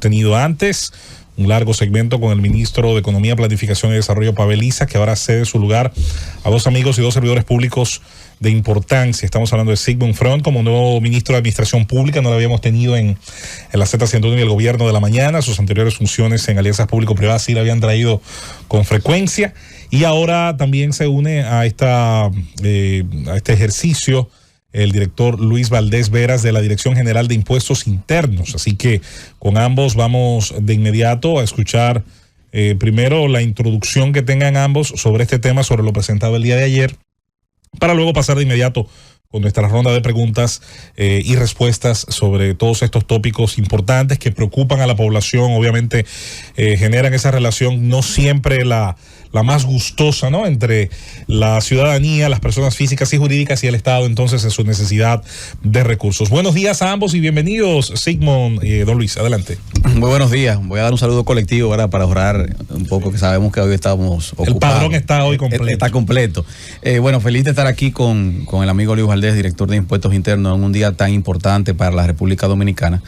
tenido antes. Un largo segmento con el ministro de Economía, Planificación y Desarrollo, Pavel Issa, que ahora cede su lugar a dos amigos y dos servidores públicos de importancia. Estamos hablando de Sigmund Freud como nuevo ministro de Administración Pública. No lo habíamos tenido en la Z101 y el gobierno de la mañana. Sus anteriores funciones en alianzas público-privadas sí la habían traído con frecuencia. Y ahora también se une a este ejercicio el director Luis Valdés Veras de la Dirección General de Impuestos Internos. Así que con ambos vamos de inmediato a escuchar primero la introducción que tengan ambos sobre este tema, sobre lo presentado el día de ayer, para luego pasar de inmediato con nuestra ronda de preguntas y respuestas sobre todos estos tópicos importantes que preocupan a la población. Obviamente generan esa relación no siempre la más gustosa, ¿no?, entre la ciudadanía, las personas físicas y jurídicas y el Estado, entonces, en su necesidad de recursos. Buenos días a ambos y bienvenidos, Sigmund, don Luis, adelante. Muy buenos días. Voy a dar un saludo colectivo, ¿verdad?, para ahorrar un poco, que sabemos que hoy estamos ocupados. El padrón está hoy completo. Está completo. Bueno, feliz de estar aquí con el amigo Luis Valdés, director de Impuestos Internos, en un día tan importante para la República Dominicana,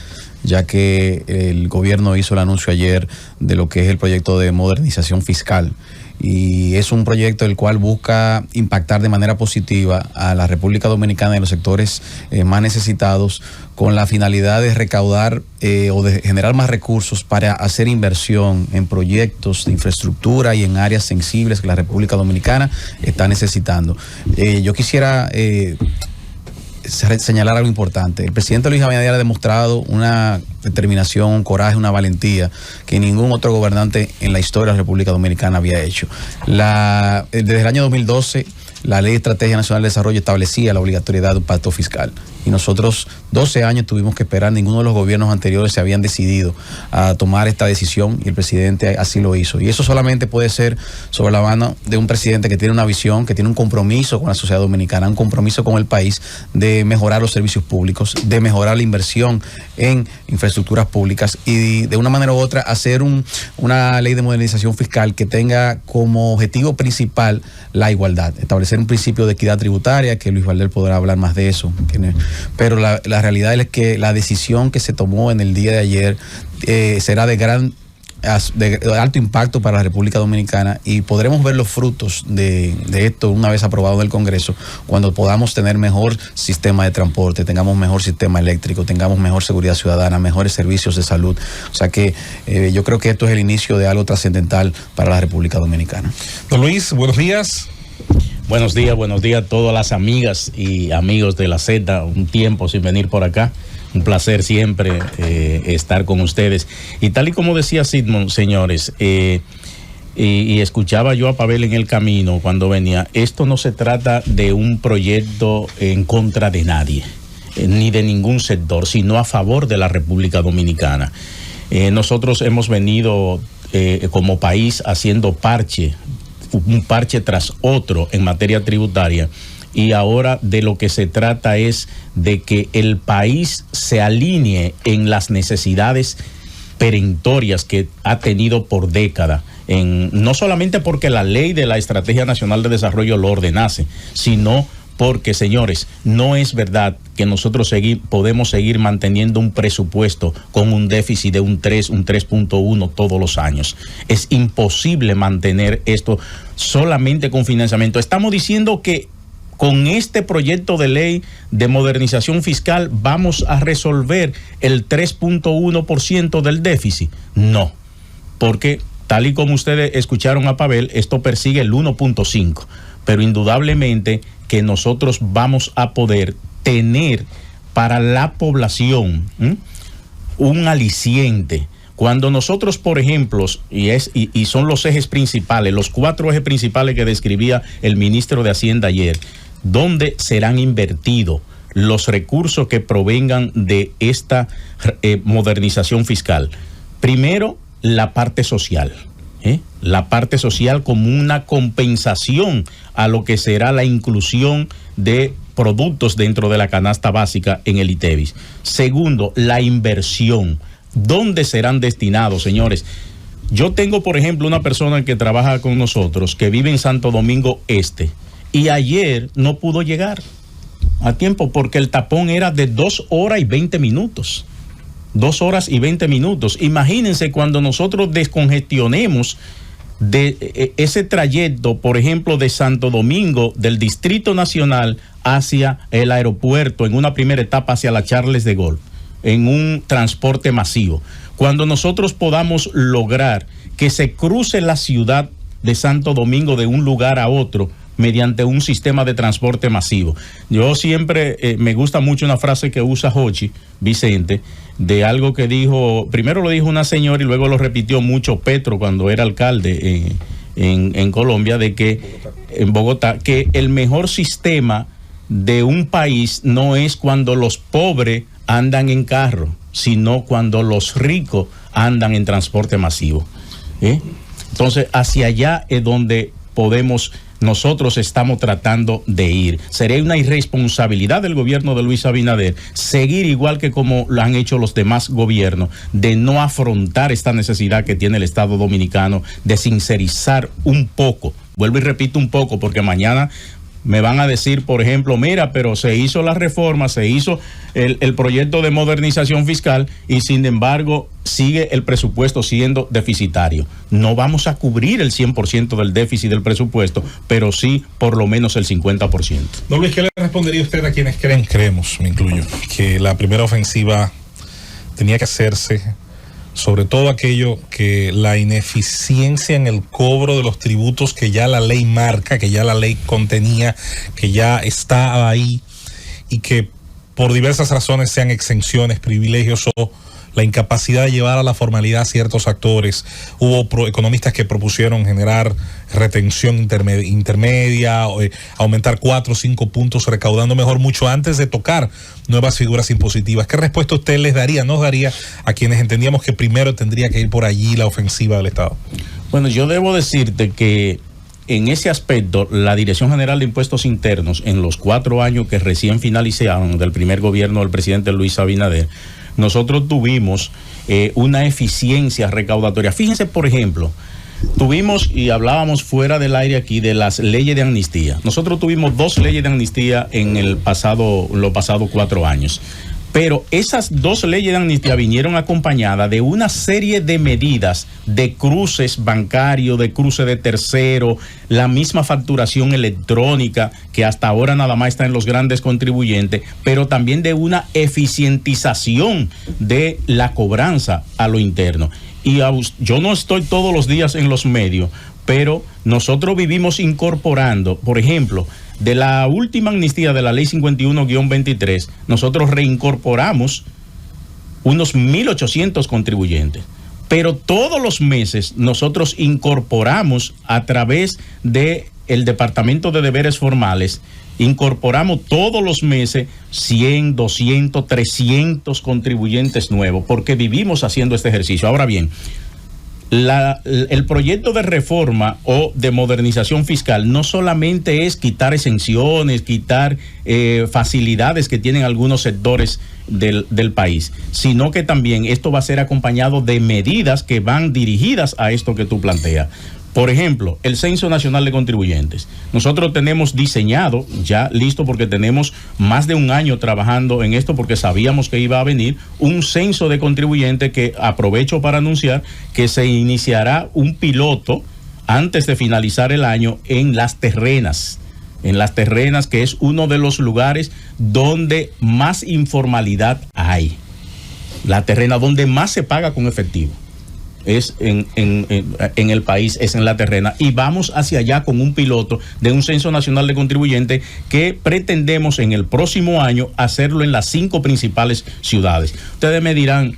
ya que el gobierno hizo el anuncio ayer de lo que es el proyecto de modernización fiscal. Y es un proyecto el cual busca impactar de manera positiva a la República Dominicana y los sectores más necesitados, con la finalidad de recaudar o de generar más recursos para hacer inversión en proyectos de infraestructura y en áreas sensibles que la República Dominicana está necesitando. Yo quisiera señalar algo importante. El presidente Luis Abinader ha demostrado una determinación, un coraje, una valentía que ningún otro gobernante en la historia de la República Dominicana había hecho. Desde el año 2012, la Ley de Estrategia Nacional de Desarrollo establecía la obligatoriedad de un pacto fiscal. Y nosotros 12 años tuvimos que esperar. Ninguno de los gobiernos anteriores se habían decidido a tomar esta decisión y el presidente así lo hizo. Y eso solamente puede ser sobre la mano de un presidente que tiene una visión, que tiene un compromiso con la sociedad dominicana, un compromiso con el país de mejorar los servicios públicos, de mejorar la inversión en infraestructuras públicas y de una manera u otra hacer una ley de modernización fiscal que tenga como objetivo principal la igualdad, establecer un principio de equidad tributaria, que Luis Valdés podrá hablar más de eso. Pero la realidad es que la decisión que se tomó en el día de ayer será de alto impacto para la República Dominicana, y podremos ver los frutos de esto una vez aprobado en el Congreso, cuando podamos tener mejor sistema de transporte, tengamos mejor sistema eléctrico, tengamos mejor seguridad ciudadana, mejores servicios de salud. O sea que yo creo que esto es el inicio de algo trascendental para la República Dominicana. Don Luis, buenos días. Buenos días a todas las amigas y amigos de la Z. Un tiempo sin venir por acá. Un placer siempre estar con ustedes. Y tal y como decía Sigmund, señores, y escuchaba yo a Pavel en el camino cuando venía, esto no se trata de un proyecto en contra de nadie, ni de ningún sector, sino a favor de la República Dominicana. Nosotros hemos venido como país haciendo un parche tras otro en materia tributaria, y ahora de lo que se trata es de que el país se alinee en las necesidades perentorias que ha tenido por década, no solamente porque la ley de la Estrategia Nacional de Desarrollo lo ordenase, sino porque, señores, no es verdad que nosotros podemos seguir manteniendo un presupuesto con un déficit de un 3.1 todos los años. Es imposible mantener esto solamente con financiamiento. Estamos diciendo que con este proyecto de ley de modernización fiscal vamos a resolver el 3.1% del déficit. No, porque tal y como ustedes escucharon a Pavel, esto persigue el 1.5, pero indudablemente que nosotros vamos a poder tener para la población un aliciente. Cuando nosotros, por ejemplo, y son los ejes principales, los 4 ejes principales que describía el ministro de Hacienda ayer, ¿dónde serán invertidos los recursos que provengan de esta modernización fiscal? Primero, la parte social. La parte social como una compensación a lo que será la inclusión de productos dentro de la canasta básica en el ITEVIS. Segundo, la inversión. ¿Dónde serán destinados, señores? Yo tengo, por ejemplo, una persona que trabaja con nosotros que vive en Santo Domingo Este, y ayer no pudo llegar a tiempo porque el tapón era de 2 horas y 20 minutos. 2 horas y 20 minutos. Imagínense cuando nosotros descongestionemos de ese trayecto, por ejemplo, de Santo Domingo, del Distrito Nacional hacia el aeropuerto, en una primera etapa hacia la Charles de Gaulle, en un transporte masivo. Cuando nosotros podamos lograr que se cruce la ciudad de Santo Domingo de un lugar a otro mediante un sistema de transporte masivo. Yo siempre me gusta mucho una frase que usa Jochi Vicente, de algo que dijo, primero lo dijo una señora y luego lo repitió mucho Petro cuando era alcalde en Colombia, de que en Bogotá, que el mejor sistema de un país no es cuando los pobres andan en carro, sino cuando los ricos andan en transporte masivo. Entonces, hacia allá es donde nosotros estamos tratando de ir. Sería una irresponsabilidad del gobierno de Luis Abinader seguir igual que como lo han hecho los demás gobiernos, de no afrontar esta necesidad que tiene el Estado Dominicano de sincerizar un poco. Vuelvo y repito un poco, porque mañana me van a decir, por ejemplo, mira, pero se hizo la reforma, se hizo el proyecto de modernización fiscal y sin embargo sigue el presupuesto siendo deficitario. No vamos a cubrir el 100% del déficit del presupuesto, pero sí por lo menos el 50%. Don Luis, ¿qué le respondería usted a quienes creemos, me incluyo, que la primera ofensiva tenía que hacerse, sobre todo aquello que la ineficiencia en el cobro de los tributos que ya la ley marca, que ya la ley contenía, que ya estaba ahí y que por diversas razones, sean exenciones, privilegios o la incapacidad de llevar a la formalidad a ciertos actores? Hubo economistas que propusieron generar retención intermedia, aumentar 4 o 5 puntos recaudando mejor mucho antes de tocar nuevas figuras impositivas. ¿Qué respuesta usted nos daría a quienes entendíamos que primero tendría que ir por allí la ofensiva del Estado? Bueno, yo debo decirte que en ese aspecto, la Dirección General de Impuestos Internos, en los 4 años que recién finalizaron del primer gobierno del presidente Luis Abinader, nosotros tuvimos una eficiencia recaudatoria. Fíjense, por ejemplo, tuvimos, y hablábamos fuera del aire aquí, de las leyes de amnistía. Nosotros tuvimos 2 leyes de amnistía en los pasados 4 años. Pero esas 2 leyes de amnistía vinieron acompañadas de una serie de medidas de cruces bancarios, de cruce de tercero, la misma facturación electrónica, que hasta ahora nada más está en los grandes contribuyentes, pero también de una eficientización de la cobranza a lo interno. Y yo no estoy todos los días en los medios, pero nosotros vivimos incorporando, por ejemplo, de la última amnistía de la ley 51-23, nosotros reincorporamos unos 1.800 contribuyentes. Pero todos los meses nosotros incorporamos a través del Departamento de Deberes Formales, incorporamos todos los meses 100, 200, 300 contribuyentes nuevos, porque vivimos haciendo este ejercicio. Ahora bien, el proyecto de reforma o de modernización fiscal no solamente es quitar exenciones, quitar facilidades que tienen algunos sectores del país, sino que también esto va a ser acompañado de medidas que van dirigidas a esto que tú planteas. Por ejemplo, el Censo Nacional de Contribuyentes. Nosotros tenemos diseñado, ya listo, porque tenemos más de un año trabajando en esto, porque sabíamos que iba a venir un censo de contribuyentes, que aprovecho para anunciar que se iniciará un piloto antes de finalizar el año en Las Terrenas. En Las Terrenas, que es uno de los lugares donde más informalidad hay. La Terrena, donde más se paga con efectivo, es en el país, es en La Terrena, y vamos hacia allá con un piloto de un Censo Nacional de Contribuyentes que pretendemos en el próximo año hacerlo en las 5 principales ciudades. Ustedes me dirán,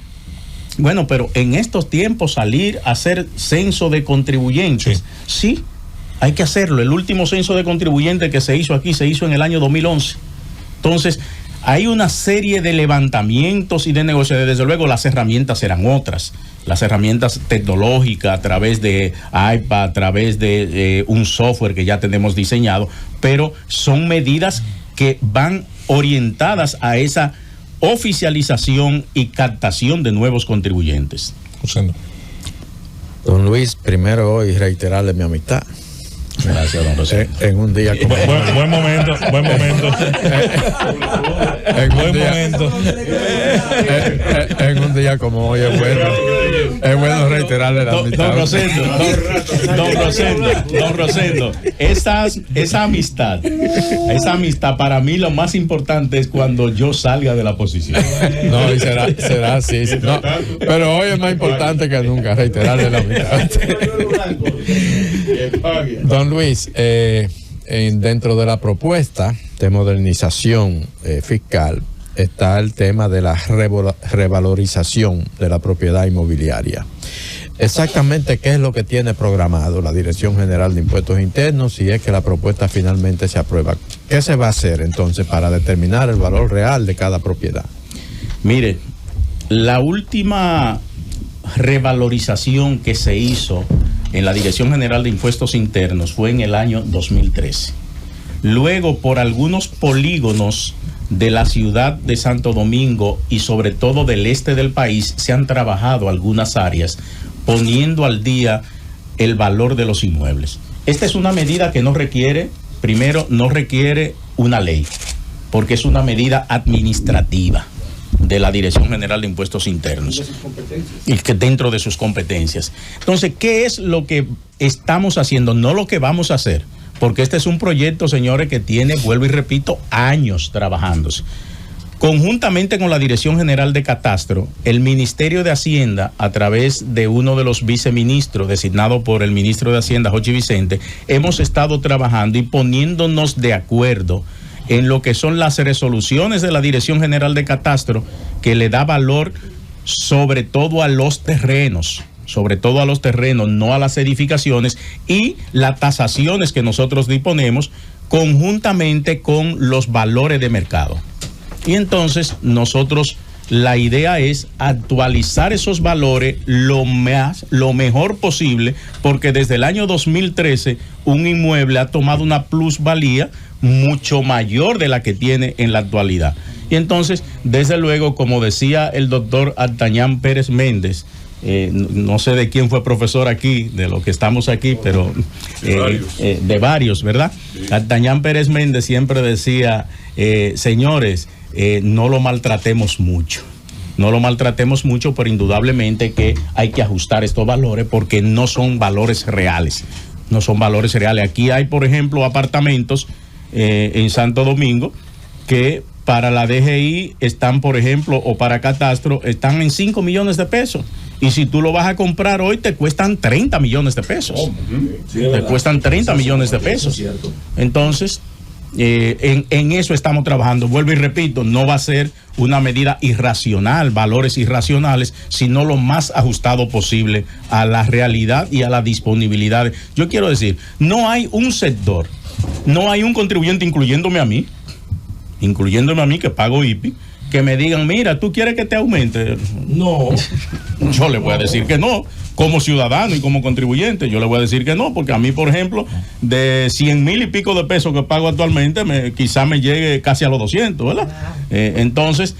bueno, pero en estos tiempos salir a hacer censo de contribuyentes, sí, hay que hacerlo. El último censo de contribuyentes que se hizo aquí se hizo en el año 2011. Entonces, hay una serie de levantamientos y de negocios. Desde luego las herramientas serán otras. Las herramientas tecnológicas a través de iPad, a través de un software que ya tenemos diseñado, pero son medidas que van orientadas a esa oficialización y captación de nuevos contribuyentes. Don Luis, primero hoy reiterarle mi amistad. Gracias, don Rosendo. En un día como Buen momento. Buen momento. En un día como hoy es bueno reiterarle la amistad. Don Rosendo, esa amistad para mí lo más importante es cuando yo salga de la posición. No, y será así. No, pero hoy es más importante que nunca reiterarle la amistad. Don Luis, dentro de la propuesta de modernización fiscal está el tema de la revalorización de la propiedad inmobiliaria. Exactamente qué es lo que tiene programado la Dirección General de Impuestos Internos si es que la propuesta finalmente se aprueba. ¿Qué se va a hacer entonces para determinar el valor real de cada propiedad? Mire, la última revalorización que se hizo en la Dirección General de Impuestos Internos fue en el año 2013. Luego, por algunos polígonos de la ciudad de Santo Domingo y sobre todo del este del país, se han trabajado algunas áreas poniendo al día el valor de los inmuebles. Esta es una medida que no requiere una ley, porque es una medida administrativa de la Dirección General de Impuestos Internos y que dentro de sus competencias. Entonces, ¿qué es lo que estamos haciendo? No lo que vamos a hacer, porque este es un proyecto, señores, que tiene, vuelvo y repito, años trabajándose. Conjuntamente con la Dirección General de Catastro, el Ministerio de Hacienda, a través de uno de los viceministros designado por el ministro de Hacienda, Jochi Vicente, hemos estado trabajando y poniéndonos de acuerdo en lo que son las resoluciones de la Dirección General de Catastro, que le da valor sobre todo a los terrenos, no a las edificaciones, y las tasaciones que nosotros disponemos conjuntamente con los valores de mercado. Y entonces nosotros, la idea es actualizar esos valores lo mejor posible, porque desde el año 2013 un inmueble ha tomado una plusvalía mucho mayor de la que tiene en la actualidad. Y entonces, desde luego, como decía el doctor Artañán Pérez Méndez, no sé de quién fue profesor aquí, de los que estamos aquí, pero de varios, ¿verdad? Artañán Pérez Méndez siempre decía, señores, no lo maltratemos mucho. No lo maltratemos mucho, pero indudablemente que hay que ajustar estos valores porque no son valores reales. No son valores reales. Aquí hay, por ejemplo, apartamentos en Santo Domingo que para la DGI están, por ejemplo, o para Catastro, están en 5 millones de pesos. Y si tú lo vas a comprar hoy, te cuestan 30 millones de pesos. Te cuestan 30 millones de pesos. Entonces, en eso estamos trabajando. Vuelvo y repito, no va a ser una medida irracional, valores irracionales, sino lo más ajustado posible a la realidad y a la disponibilidad. Yo quiero decir, no hay un sector, no hay un contribuyente, incluyéndome a mí que pago IPI, que me digan, mira, ¿tú quieres que te aumente? No, yo le voy a decir que no. Como ciudadano y como contribuyente, yo le voy a decir que no, porque a mí, por ejemplo, de 100,000 y pico de pesos que pago actualmente, quizá me llegue casi a los 200, ¿verdad? Entonces,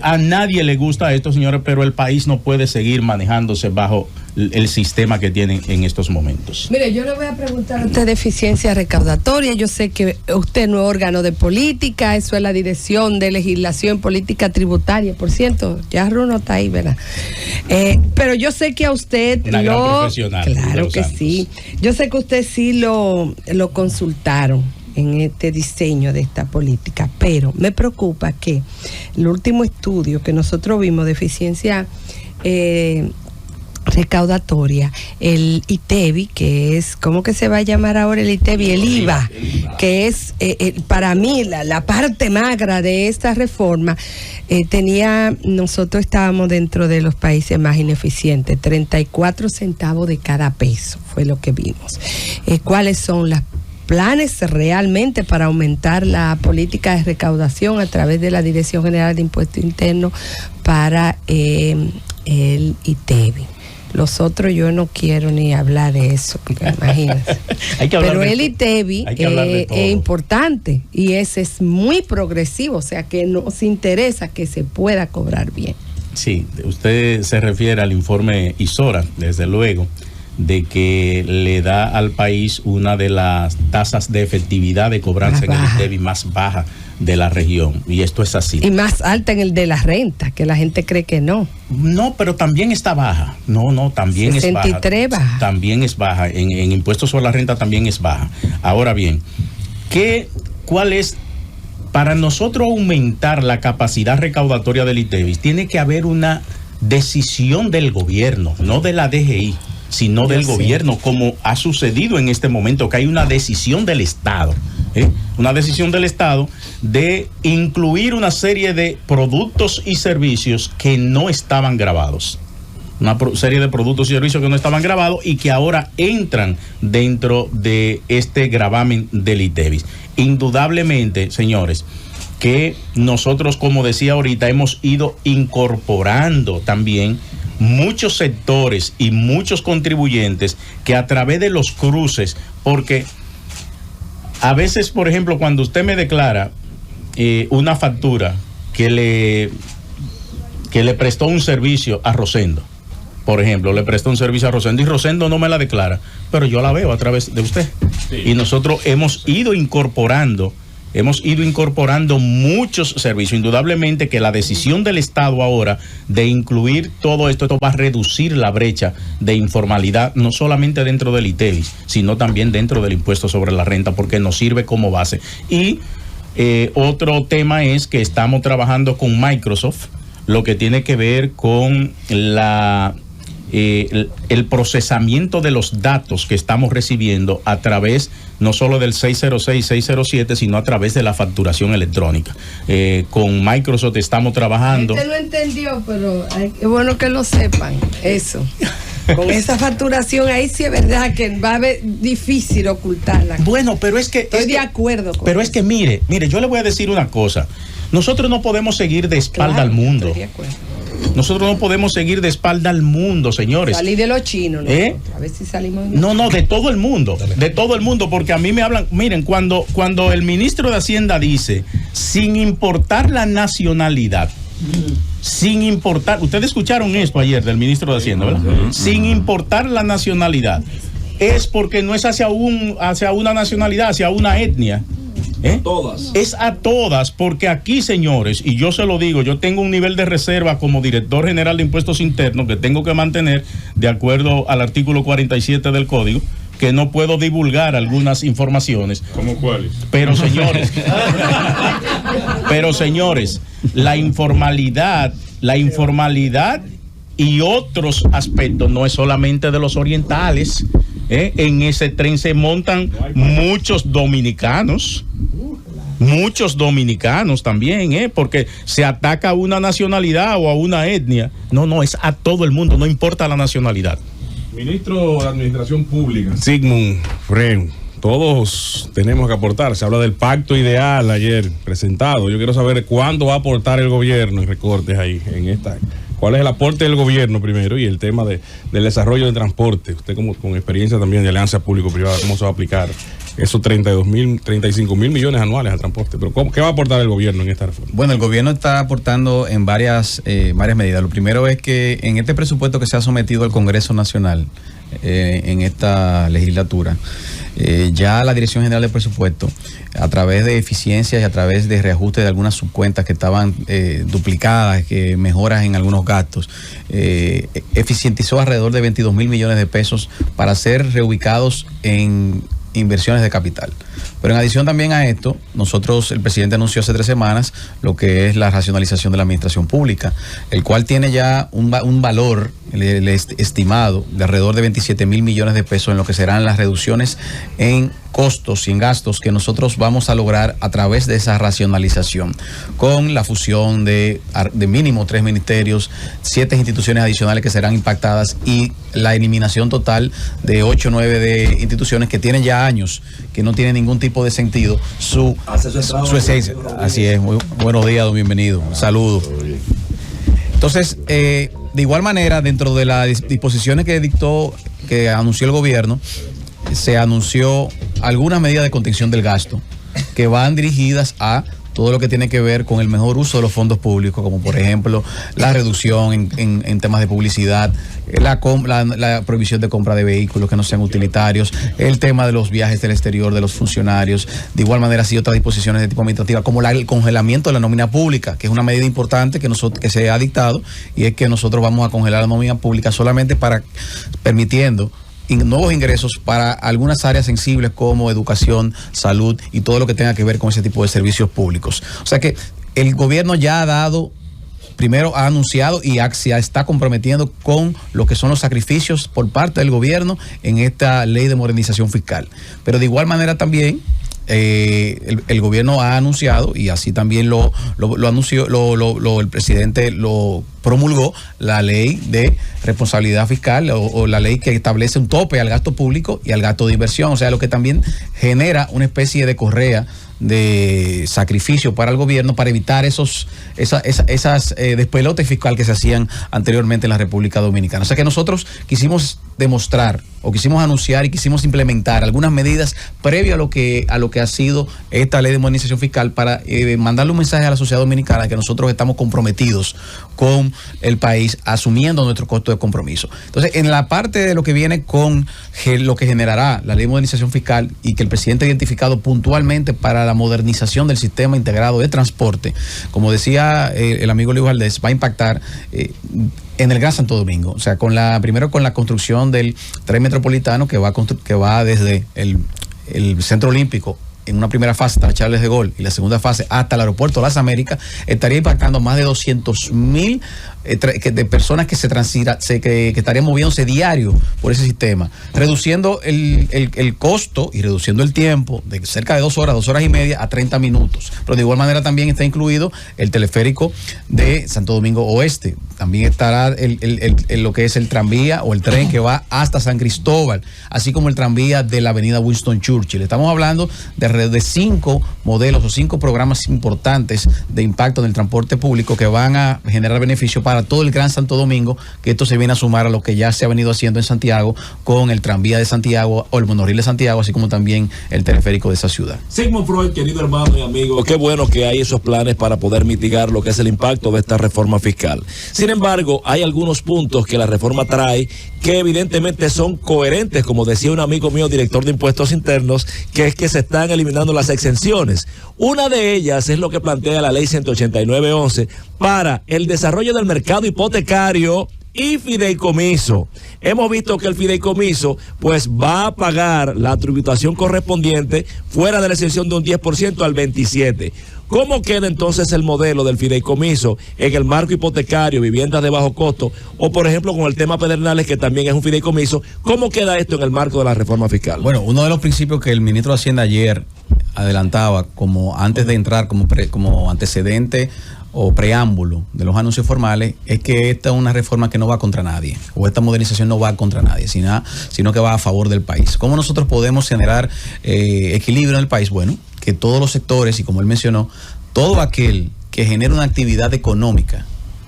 a nadie le gusta esto, señores, pero el país no puede seguir manejándose bajo el sistema que tienen en estos momentos. Mire, yo le voy a preguntar a usted de eficiencia recaudatoria. Yo sé que usted no es órgano de política, eso es la Dirección de Legislación Política Tributaria. Por cierto, ya Runo está ahí, ¿verdad? Pero yo sé que a usted una gran profesional. Claro que sí. Yo sé que usted sí lo consultaron en este diseño de esta política, pero me preocupa que el último estudio que nosotros vimos de eficiencia recaudatoria, el ITEVI, que es, ¿cómo que se va a llamar ahora el ITEVI? El IVA, que es para mí la parte magra de esta reforma. Nosotros estábamos dentro de los países más ineficientes, 34 centavos de cada peso fue lo que vimos. ¿Cuáles son los planes realmente para aumentar la política de recaudación a través de la Dirección General de Impuestos Internos para el ITEVI? Los otros yo no quiero ni hablar de eso, imagínense. Pero el ITEVI es importante y ese es muy progresivo, o sea que nos interesa que se pueda cobrar bien. Sí, usted se refiere al informe ISORA, desde luego, de que le da al país una de las tasas de efectividad de cobranza en el ITEVI más baja de la región, y esto es así. Y más alta en el de la renta, que la gente cree que no. No, pero también está baja. No, también 63 es baja. También es baja. En impuestos sobre la renta también es baja. Ahora bien, ¿cuál es? Para nosotros aumentar la capacidad recaudatoria del ITEVI, tiene que haber una decisión del gobierno, no de la DGI, sino del gobierno, como ha sucedido en este momento, que hay una decisión del Estado. Una decisión del Estado de incluir una serie de productos y servicios que no estaban grabados. Una serie de productos y servicios que no estaban grabados y que ahora entran dentro de este gravamen del ITEVI. Indudablemente, señores, que nosotros, como decía ahorita, hemos ido incorporando también muchos sectores y muchos contribuyentes que a través de los cruces, porque a veces, por ejemplo, cuando usted me declara una factura que le prestó un servicio a Rosendo, por ejemplo, le prestó un servicio a Rosendo y Rosendo no me la declara, pero yo la veo a través de usted. Sí. Y nosotros hemos ido incorporando muchos servicios. Indudablemente que la decisión del Estado ahora de incluir todo esto va a reducir la brecha de informalidad, no solamente dentro del ITEVI, sino también dentro del impuesto sobre la renta, porque nos sirve como base. Y otro tema es que estamos trabajando con Microsoft, lo que tiene que ver con el procesamiento de los datos que estamos recibiendo a través no solo del 606, 607, sino a través de la facturación electrónica. Con Microsoft estamos trabajando. Usted lo entendió, pero es bueno que lo sepan, eso. Con esa facturación ahí sí es verdad que va a ser difícil ocultarla. Bueno, pero es que... Estoy de acuerdo con pero eso. Es que mire, yo le voy a decir una cosa. Nosotros no podemos seguir de espalda al mundo. Estoy de acuerdo. Nosotros no podemos seguir de espalda al mundo, señores. Salí de los chinos, ¿no? A ver si salimos de No, de todo el mundo. De todo el mundo, porque a mí me hablan. Miren, cuando el ministro de Hacienda dice, sin importar la nacionalidad, sin importar. Ustedes escucharon esto ayer del ministro de Hacienda, ¿verdad? Sin importar la nacionalidad. Es porque no es hacia una nacionalidad, hacia una etnia. Todas. Es a todas, porque aquí, señores, y yo se lo digo, yo tengo un nivel de reserva como director general de impuestos internos que tengo que mantener de acuerdo al artículo 47 del código, que no puedo divulgar algunas informaciones. ¿Cómo cuáles? Pero señores, la informalidad y otros aspectos no es solamente de los orientales. En ese tren se montan muchos dominicanos también, porque se ataca a una nacionalidad o a una etnia. No, es a todo el mundo, no importa la nacionalidad. Ministro de Administración Pública, Sigmund Freund, todos tenemos que aportar. Se habla del pacto ideal ayer presentado. Yo quiero saber cuándo va a aportar el gobierno en recortes ahí, en esta. ¿Cuál es el aporte del gobierno primero y el tema del desarrollo del transporte? Usted con experiencia también de alianza público-privada, ¿cómo se va a aplicar esos 35 mil millones anuales al transporte? Pero ¿qué va a aportar el gobierno en esta reforma? Bueno, el gobierno está aportando en varias medidas. Lo primero es que en este presupuesto que se ha sometido al Congreso Nacional en esta legislatura, ya la Dirección General de Presupuesto, a través de eficiencias y a través de reajuste de algunas subcuentas que estaban duplicadas, que mejoras en algunos gastos, eficientizó alrededor de 22 mil millones de pesos para ser reubicados en inversiones de capital. Pero en adición también a esto, el presidente anunció hace 3 semanas lo que es la racionalización de la administración pública, el cual tiene ya un valor estimado de alrededor de 27 mil millones de pesos en lo que serán las reducciones en costos y en gastos que nosotros vamos a lograr a través de esa racionalización, con la fusión de mínimo 3 ministerios, 7 instituciones adicionales que serán impactadas y la eliminación total de 8 o 9 de instituciones que tienen ya años, que no tienen ningún tipo de sentido su esencia. Así es, muy buenos días, bienvenido, saludos. Entonces, de igual manera, dentro de las disposiciones que anunció el gobierno, se anunció algunas medidas de contención del gasto que van dirigidas a todo lo que tiene que ver con el mejor uso de los fondos públicos, como por ejemplo la reducción en temas de publicidad, la prohibición de compra de vehículos que no sean utilitarios, el tema de los viajes del exterior de los funcionarios, de igual manera sí otras disposiciones de tipo administrativa, como el congelamiento de la nómina pública, que es una medida importante que se ha dictado, y es que nosotros vamos a congelar la nómina pública solamente permitiendo nuevos ingresos para algunas áreas sensibles como educación, salud y todo lo que tenga que ver con ese tipo de servicios públicos. O sea que el gobierno ya ha anunciado y se está comprometiendo con lo que son los sacrificios por parte del gobierno en esta ley de modernización fiscal. Pero de igual manera también el gobierno ha anunciado, y así también lo anunció, el presidente lo promulgó, la ley de responsabilidad fiscal o la ley que establece un tope al gasto público y al gasto de inversión, o sea, lo que también genera una especie de correa de sacrificio para el gobierno para evitar esas despelotes fiscal que se hacían anteriormente en la República Dominicana. O sea que nosotros quisimos demostrar o quisimos anunciar y quisimos implementar algunas medidas previas a lo que ha sido esta ley de modernización fiscal para mandarle un mensaje a la sociedad dominicana de que nosotros estamos comprometidos con el país, asumiendo nuestro costo de compromiso. Entonces, en la parte de lo que viene con lo que generará la ley de modernización fiscal y que el presidente ha identificado puntualmente para la modernización del sistema integrado de transporte, como decía el amigo Luis Valdés, va a impactar en el Gran Santo Domingo. O sea, primero con la construcción del tren metropolitano que va desde el Centro Olímpico en una primera fase hasta Charles de Gaulle y la segunda fase hasta el aeropuerto de las Américas, estaría impactando más de 200,000 de personas que que estarían moviéndose diario por ese sistema, reduciendo el costo y reduciendo el tiempo de cerca de 2 horas y media a 30 minutos. Pero de igual manera también está incluido el teleférico de Santo Domingo Oeste. También estará lo que es el tranvía o el tren que va hasta San Cristóbal, así como el tranvía de la avenida Winston Churchill. Estamos hablando de 5 modelos o 5 programas importantes de impacto en el transporte público que van a generar beneficio para todo el Gran Santo Domingo, que esto se viene a sumar a lo que ya se ha venido haciendo en Santiago con el tranvía de Santiago o el monorriel de Santiago, así como también el teleférico de esa ciudad. Sigmund Freud, querido hermano y amigo, qué bueno que hay esos planes para poder mitigar lo que es el impacto de esta reforma fiscal. Sin embargo, hay algunos puntos que la reforma trae que evidentemente son coherentes, como decía un amigo mío, director de impuestos internos, que es que se están eliminando las exenciones. Una de ellas es lo que plantea la ley 189.11 para el desarrollo del mercado hipotecario y fideicomiso. Hemos visto que el fideicomiso pues va a pagar la tributación correspondiente fuera de la exención de un 10% al 27%. ¿Cómo queda entonces el modelo del fideicomiso en el marco hipotecario, viviendas de bajo costo, o por ejemplo con el tema Pedernales, que también es un fideicomiso? ¿Cómo queda esto en el marco de la reforma fiscal? Bueno, uno de los principios que el ministro de Hacienda ayer adelantaba como antes de entrar como antecedente o preámbulo de los anuncios formales es que esta es una reforma que no va contra nadie, o esta modernización no va contra nadie, sino que va a favor del país. ¿Cómo nosotros podemos generar equilibrio en el país? Bueno, que todos los sectores, y como él mencionó, todo aquel que genera una actividad económica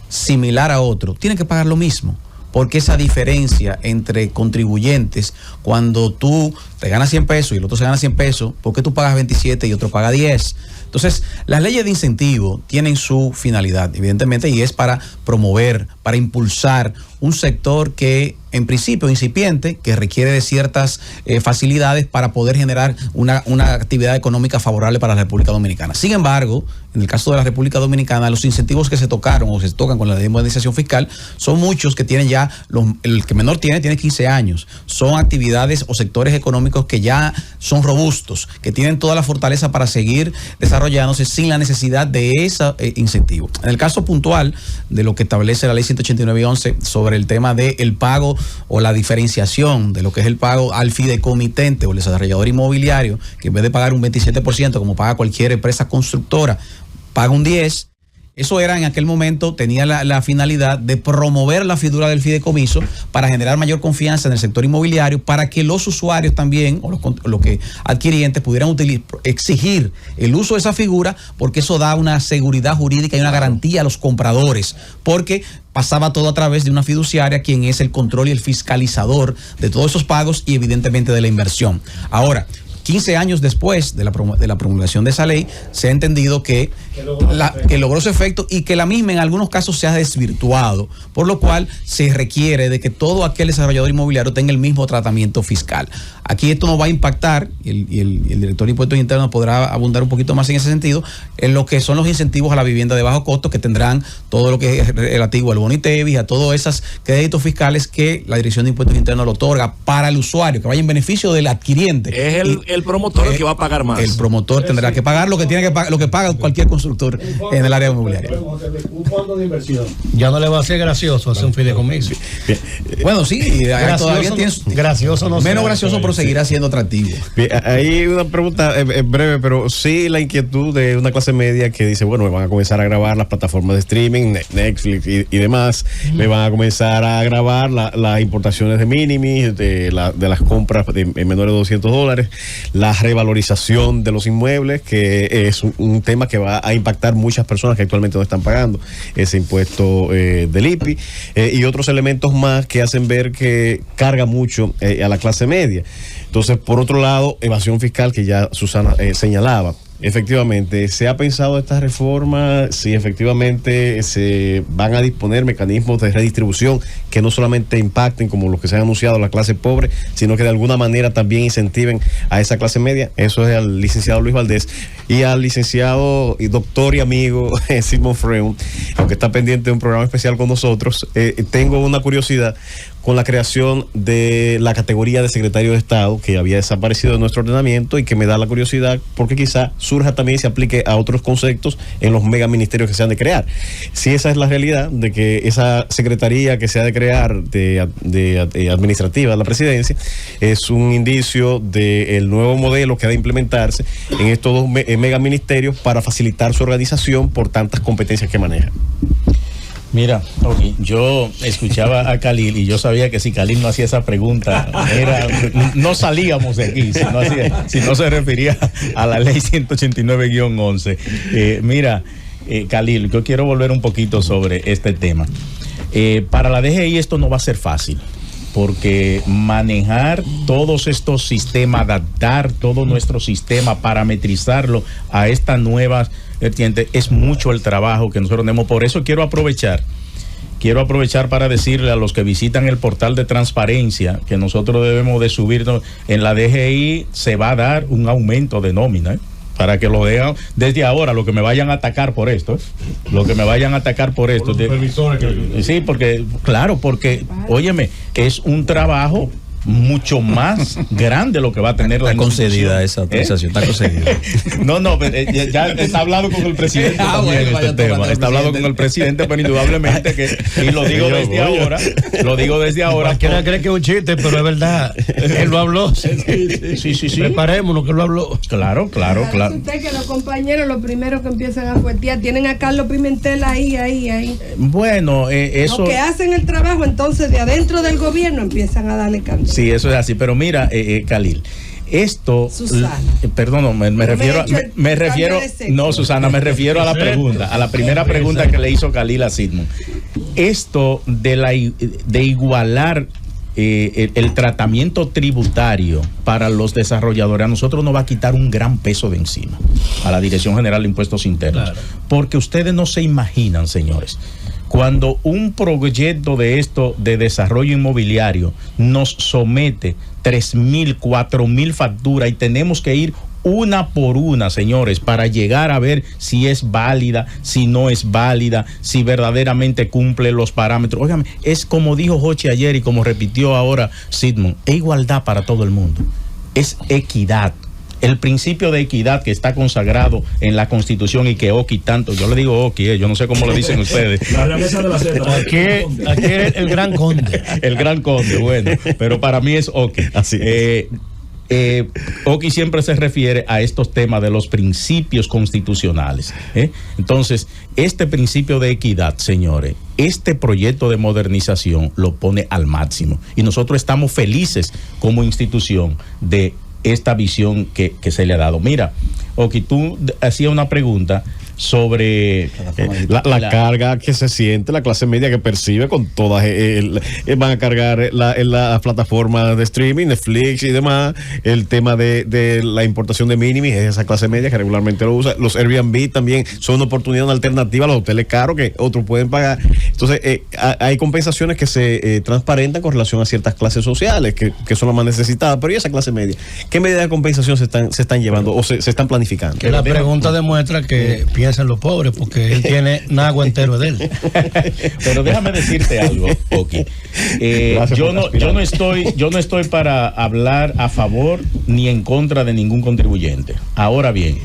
similar a otro, tiene que pagar lo mismo. Porque esa diferencia entre contribuyentes, cuando tú te ganas 100 pesos y el otro se gana 100 pesos, ¿por qué tú pagas 27 y otro paga 10? Entonces, las leyes de incentivo tienen su finalidad, evidentemente, y es para promover, para impulsar un sector que, en principio, incipiente, que requiere de ciertas facilidades para poder generar una actividad económica favorable para la República Dominicana. Sin embargo, en el caso de la República Dominicana, los incentivos que se tocaron o se tocan con la ley de modernización fiscal son muchos que tienen ya, el que menor tiene 15 años. Son actividades o sectores económicos que ya son robustos, que tienen toda la fortaleza para seguir desarrollándose sin la necesidad de ese incentivo. En el caso puntual de lo que establece la ley 189.11 sobre el tema del pago o la diferenciación de lo que es el pago al fideicomitente o el desarrollador inmobiliario, que en vez de pagar un 27% como paga cualquier empresa constructora, paga un 10%. Eso era en aquel momento, tenía la finalidad de promover la figura del fideicomiso para generar mayor confianza en el sector inmobiliario, para que los usuarios también, o los que adquirientes, pudieran exigir el uso de esa figura, porque eso da una seguridad jurídica y una garantía a los compradores, porque pasaba todo a través de una fiduciaria, quien es el control y el fiscalizador de todos esos pagos y evidentemente de la inversión. Ahora, 15 años después de la promulgación de esa ley, se ha entendido que logró su efecto y que la misma en algunos casos se ha desvirtuado, por lo cual se requiere de que todo aquel desarrollador inmobiliario tenga el mismo tratamiento fiscal. Aquí esto no va a impactar, y el director de Impuestos Internos podrá abundar un poquito más en ese sentido, en lo que son los incentivos a la vivienda de bajo costo, que tendrán todo lo que es relativo al Bonitevis, a todos esos créditos fiscales que la Dirección de Impuestos Internos lo otorga para el usuario, que vaya en beneficio del adquiriente. Es el promotor el que va a pagar más. El promotor tendrá que pagar lo que tiene que pagar, lo que paga cualquier constructor en el área inmobiliaria. Un fondo de inversión. Ya no le va a ser gracioso hacer un fideicomiso. Bueno, sí, todavía tiene gracioso, no menos gracioso, pero seguirá siendo atractivo. Hay una pregunta breve, pero sí la inquietud de una clase media que dice, bueno, me van a comenzar a grabar las plataformas de streaming, Netflix y demás, me van a comenzar a grabar las importaciones de minimis, de las compras en menores de $200, la revalorización de los inmuebles, que es un tema que va a impactar muchas personas que actualmente no están pagando ese impuesto del IPI, y otros elementos más que hacen ver que carga mucho a la clase media. Entonces, por otro lado, evasión fiscal, que ya Susana señalaba. Efectivamente, ¿se ha pensado esta reforma? Si efectivamente se van a disponer mecanismos de redistribución que no solamente impacten como los que se han anunciado a la clase pobre, sino que de alguna manera también incentiven a esa clase media. Eso es al licenciado Luis Valdés y al licenciado y doctor y amigo Sigmund Freud, aunque está pendiente de un programa especial con nosotros. Tengo una curiosidad con la creación de la categoría de secretario de Estado, que había desaparecido de nuestro ordenamiento, y que me da la curiosidad porque quizá surja también y se aplique a otros conceptos en los megaministerios que se han de crear. Si esa es la realidad, de que esa secretaría que se ha de crear de administrativa de la presidencia es un indicio del nuevo modelo que ha de implementarse en estos dos megaministerios para facilitar su organización por tantas competencias que maneja. Mira, yo escuchaba a Khalil y yo sabía que si Khalil no hacía esa pregunta, no salíamos de aquí, si no se refería a la ley 189-11. Mira, Khalil, yo quiero volver un poquito sobre este tema. Para la DGI esto no va a ser fácil, porque manejar todos estos sistemas, adaptar todo nuestro sistema, parametrizarlo a estas nuevas vertientes, es mucho el trabajo que nosotros tenemos. Por eso quiero aprovechar para decirle a los que visitan el portal de transparencia que nosotros debemos de subir. En la DGI se va a dar un aumento de nómina, para que lo vean desde ahora, lo que me vayan a atacar por esto, sí, porque, claro, porque, óyeme, es un trabajo mucho más grande lo que va a tener la concedida esa autorización, está concedida. No, ya está hablado con el presidente también este tema. Está hablado con el presidente, pero indudablemente que, y lo digo desde ahora. Cualquiera cree que es un chiste, pero es verdad. Él lo habló. Sí. Preparémonos que lo habló. Claro. Usted que los compañeros, los primeros que empiezan a fuertear, tienen a Carlos Pimentel ahí. Bueno, eso. Los que hacen el trabajo, entonces de adentro del gobierno empiezan a darle canto. Sí, eso es así, pero mira, Khalil, esto, perdón, me refiero, no, Susana, me refiero a la pregunta, a la primera pregunta que le hizo Khalil a Sigmund. Esto de igualar el tratamiento tributario para los desarrolladores, a nosotros nos va a quitar un gran peso de encima, a la Dirección General de Impuestos Internos, claro. Porque ustedes no se imaginan, señores, cuando un proyecto de esto de desarrollo inmobiliario nos somete 3,000, 4,000 facturas y tenemos que ir una por una, señores, para llegar a ver si es válida, si no es válida, si verdaderamente cumple los parámetros. Óigame, es como dijo Jochi ayer y como repitió ahora Sigmund, es igualdad para todo el mundo, es equidad. El principio de equidad que está consagrado en la Constitución y que Oki tanto, yo le digo Oki, yo no sé cómo lo dicen ustedes. La realeza de la Z. Aquí es el gran conde. El gran conde, bueno, pero para mí es Oki. Así es. Oki siempre se refiere a estos temas de los principios constitucionales. Entonces, este principio de equidad, señores, este proyecto de modernización lo pone al máximo. Y nosotros estamos felices como institución de esta visión que se le ha dado. Mira, Oki, tú hacías una pregunta sobre la carga que se siente la clase media que percibe con todas van a cargar la plataforma de streaming, Netflix y demás, el tema de la importación de minimis es esa clase media que regularmente lo usa. Los Airbnb también son una oportunidad, una alternativa a los hoteles caros que otros pueden pagar. Entonces hay compensaciones que se transparentan con relación a ciertas clases sociales que son las más necesitadas, pero ¿y esa clase media? ¿Qué medidas de compensación se están llevando o se están planificando? Que la pregunta demuestra que piensan los pobres, porque él tiene un agua entero de él. Pero déjame decirte algo, Oki. Yo no estoy para hablar a favor ni en contra de ningún contribuyente. Ahora bien,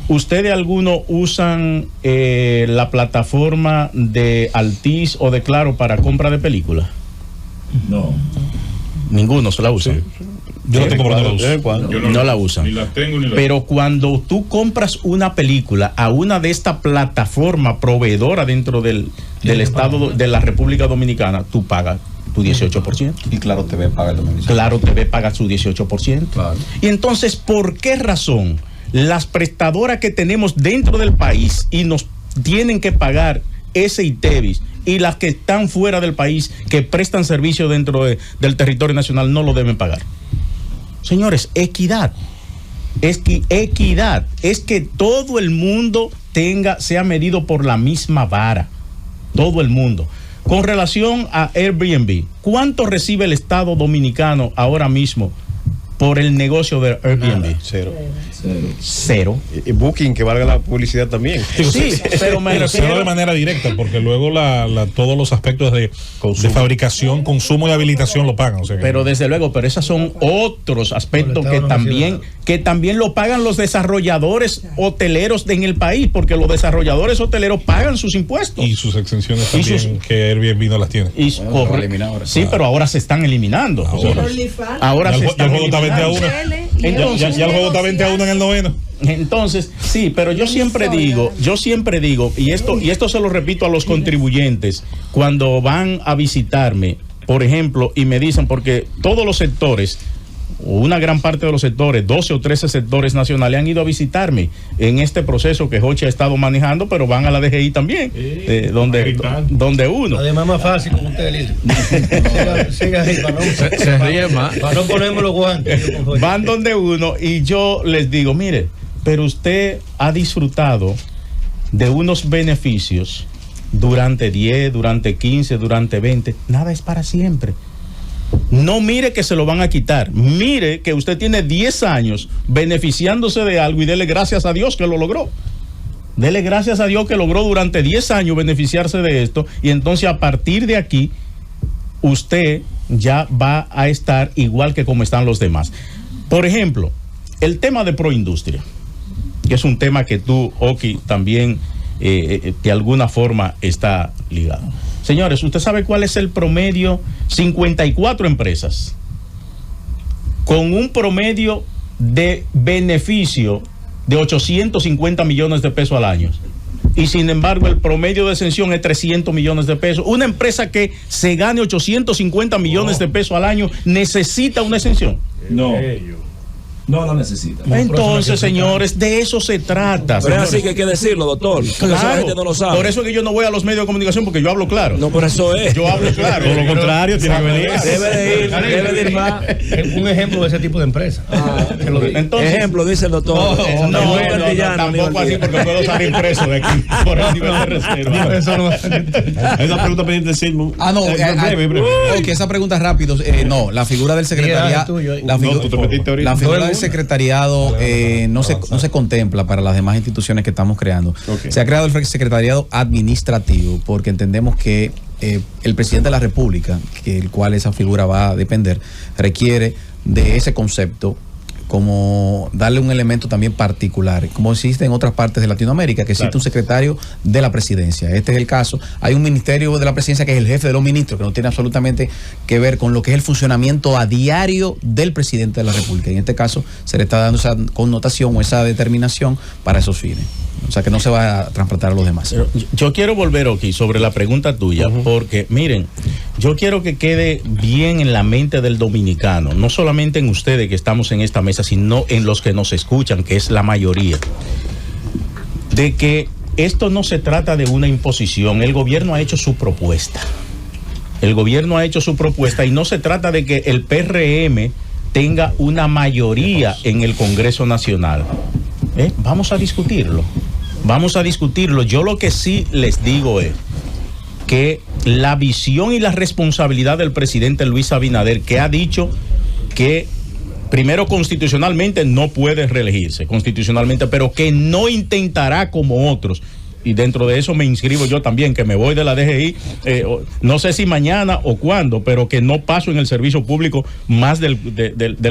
¿ustedes algunos usan la plataforma de Altiz o de Claro para compra de películas? No. Ninguno se la usa. Yo no tengo problema, no la usan. Ni la tengo ni la Pero cuando tú compras una película a una de esta plataforma proveedora dentro del Estado de la República Dominicana, tú pagas tu 18%. Y Claro TV paga el 18%. Claro TV paga su 18%. Claro. Y entonces, ¿por qué razón las prestadoras que tenemos dentro del país y nos tienen que pagar ese ITEVIS y las que están fuera del país que prestan servicio dentro del territorio nacional no lo deben pagar? Señores, equidad. Equidad es que todo el mundo sea medido por la misma vara. Todo el mundo. Con relación a Airbnb, ¿cuánto recibe el Estado dominicano ahora mismo por el negocio de Airbnb? Cero. Y Booking, que valga la publicidad también. Sí, pero me refiero de manera directa, porque luego todos los aspectos de fabricación, consumo y habilitación lo pagan. O sea pero desde luego, pero esos son otros aspectos que también lo pagan los desarrolladores hoteleros en el país, porque los desarrolladores hoteleros pagan sus impuestos. Y sus exenciones también, que Airbnb no las tiene. Sí, pero ahora se están eliminando. Ahora se están eliminando. Entonces, ya el juego está 20-1 en el noveno. Entonces, sí, pero yo siempre digo, y esto se lo repito a los contribuyentes cuando van a visitarme, por ejemplo, y me dicen, porque todos los sectores, o una gran parte de los sectores, 12 o 13 sectores nacionales han ido a visitarme en este proceso que Jochi ha estado manejando, pero van a la DGI también, donde uno. Además, más fácil con usted, siga ahí, se ríe más. Para no ponerme los guantes. Van donde uno y yo les digo, mire, pero usted ha disfrutado de unos beneficios durante 10, durante 15, durante 20, nada es para siempre. No mire que se lo van a quitar, mire que usted tiene 10 años beneficiándose de algo y dele gracias a Dios que lo logró. Dele gracias a Dios que logró durante 10 años beneficiarse de esto, y entonces a partir de aquí usted ya va a estar igual que como están los demás. Por ejemplo, el tema de Proindustria, que es un tema que tú, Oki, también de alguna forma está ligado. Señores, ¿usted sabe cuál es el promedio? 54 empresas con un promedio de beneficio de 850 millones de pesos al año. Y sin embargo, el promedio de exención es 300 millones de pesos. Una empresa que se gane 850 millones de pesos al año necesita una exención. No necesita. Entonces, señores, de eso se trata. Pero es así que hay que decirlo, doctor. Claro, la gente no lo sabe. por eso es que yo no voy a los medios de comunicación, porque yo hablo claro. No, por eso es. Yo hablo claro. Por lo contrario, tiene que venir. Debe de ir más. Un ejemplo de ese tipo de empresa. Entonces, ejemplo, dice el doctor. No, tampoco así, porque puedo salir preso de aquí por el nivel de reserva. Eso no. Hay una pregunta pendiente de Sigmund. Breve. Ok, esa pregunta es rápido. No, la figura del secretariado. La figura del secretariado no se contempla para las demás instituciones que estamos creando. Se ha creado el secretariado administrativo porque entendemos que el presidente de la República, el cual esa figura va a depender, requiere de ese concepto, como darle un elemento también particular, como existe en otras partes de Latinoamérica, que existe un secretario de la presidencia. Este es el caso. Hay un ministerio de la presidencia que es el jefe de los ministros, que no tiene absolutamente que ver con lo que es el funcionamiento a diario del presidente de la República. En este caso se le está dando esa connotación o esa determinación para esos fines. O sea, que no se va a transportar a los demás. Pero yo quiero volver aquí sobre la pregunta tuya, porque miren, yo quiero que quede bien en la mente del dominicano, no solamente en ustedes que estamos en esta mesa, sino en los que nos escuchan, que es la mayoría. de que esto no se trata de una imposición. El gobierno ha hecho su propuesta. El gobierno ha hecho su propuesta y no se trata de que el PRM tenga una mayoría en el Congreso Nacional. Vamos a discutirlo. Vamos a discutirlo. Yo lo que sí les digo es que la visión y la responsabilidad del presidente Luis Abinader, que ha dicho que primero constitucionalmente no puede reelegirse, constitucionalmente, pero que no intentará como otros. Y dentro de eso me inscribo yo también, que me voy de la DGI, no sé si mañana o cuándo, pero que no paso en el servicio público más del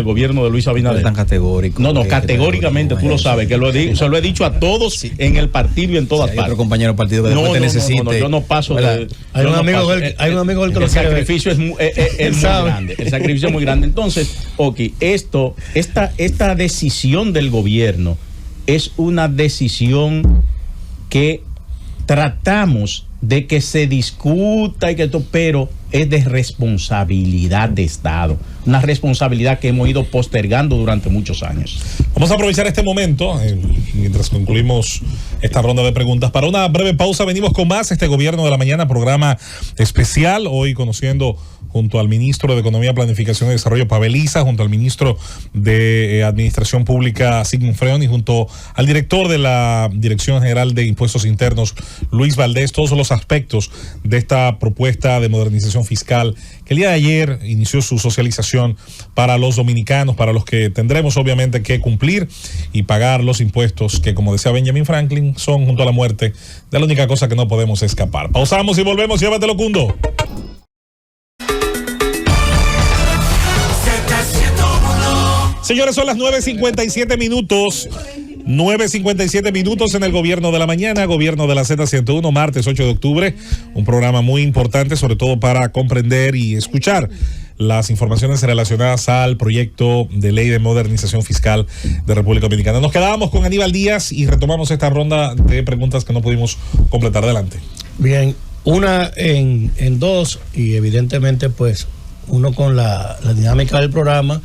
gobierno de Luis Abinader. No es tan categórico. No, categóricamente, tú lo sabes, que se lo he dicho a todos en el partido y en todas partes. Hay otro compañero del partido que después te necesite. No, yo no paso de... Hay un amigo que lo sacrificio es muy grande. El sacrificio es muy grande. Entonces, Oki, esta decisión del gobierno es una decisión que tratamos de que se discuta y que todo, pero es de responsabilidad de Estado, una responsabilidad que hemos ido postergando durante muchos años. Vamos a aprovechar este momento, mientras concluimos esta ronda de preguntas, para una breve pausa. Venimos con más este Gobierno de la Mañana, programa especial, hoy conociendo junto al ministro de Economía, Planificación y Desarrollo, Pavel Issa, junto al ministro de Administración Pública, Sigmund Freon, y junto al director de la Dirección General de Impuestos Internos, Luis Valdés, todos los aspectos de esta propuesta de modernización fiscal que el día de ayer inició su socialización para los dominicanos, para los que tendremos obviamente que cumplir y pagar los impuestos que, como decía Benjamin Franklin, son junto a la muerte de la única cosa que no podemos escapar. Pausamos y volvemos. Llévatelo, Cundo. Señores, son las 9:57 minutos. 9:57 minutos en el Gobierno de la Mañana, Gobierno de la Z101, martes 8 de octubre. Un programa muy importante, sobre todo para comprender y escuchar las informaciones relacionadas al proyecto de ley de modernización fiscal de República Dominicana. Nos quedábamos con Aníbal Díaz y retomamos esta ronda de preguntas que no pudimos completar. Adelante. Bien, una en dos, y evidentemente pues uno con la dinámica del programa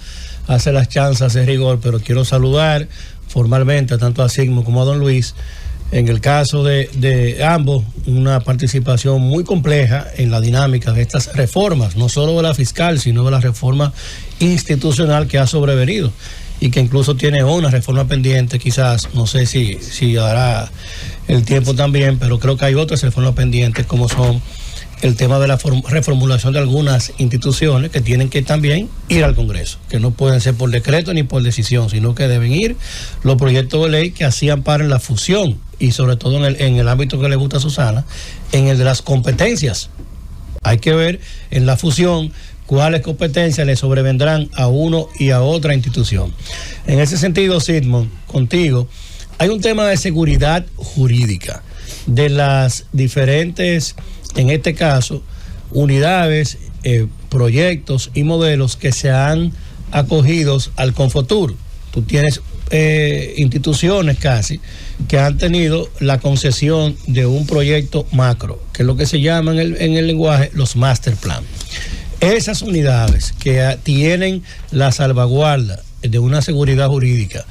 hace las chanzas de rigor, pero quiero saludar formalmente tanto a Sigmund como a don Luis. En el caso de ambos, una participación muy compleja en la dinámica de estas reformas, no solo de la fiscal, sino de la reforma institucional que ha sobrevenido y que incluso tiene una reforma pendiente, quizás, no sé si dará el tiempo también, pero creo que hay otras reformas pendientes, como son el tema de la reformulación de algunas instituciones que tienen que también ir al Congreso, que no pueden ser por decreto ni por decisión, sino que deben ir los proyectos de ley que así amparen la fusión y sobre todo en el ámbito que le gusta a Susana, en el de las competencias. Hay que ver en la fusión cuáles competencias le sobrevendrán a uno y a otra institución. En ese sentido, Sigmund, contigo, hay un tema de seguridad jurídica de las diferentes, en este caso, unidades, proyectos y modelos que se han acogido al Confotur. Tú tienes instituciones casi que han tenido la concesión de un proyecto macro, que es lo que se llama en el lenguaje los master plan. Esas unidades que tienen la salvaguarda de una seguridad jurídica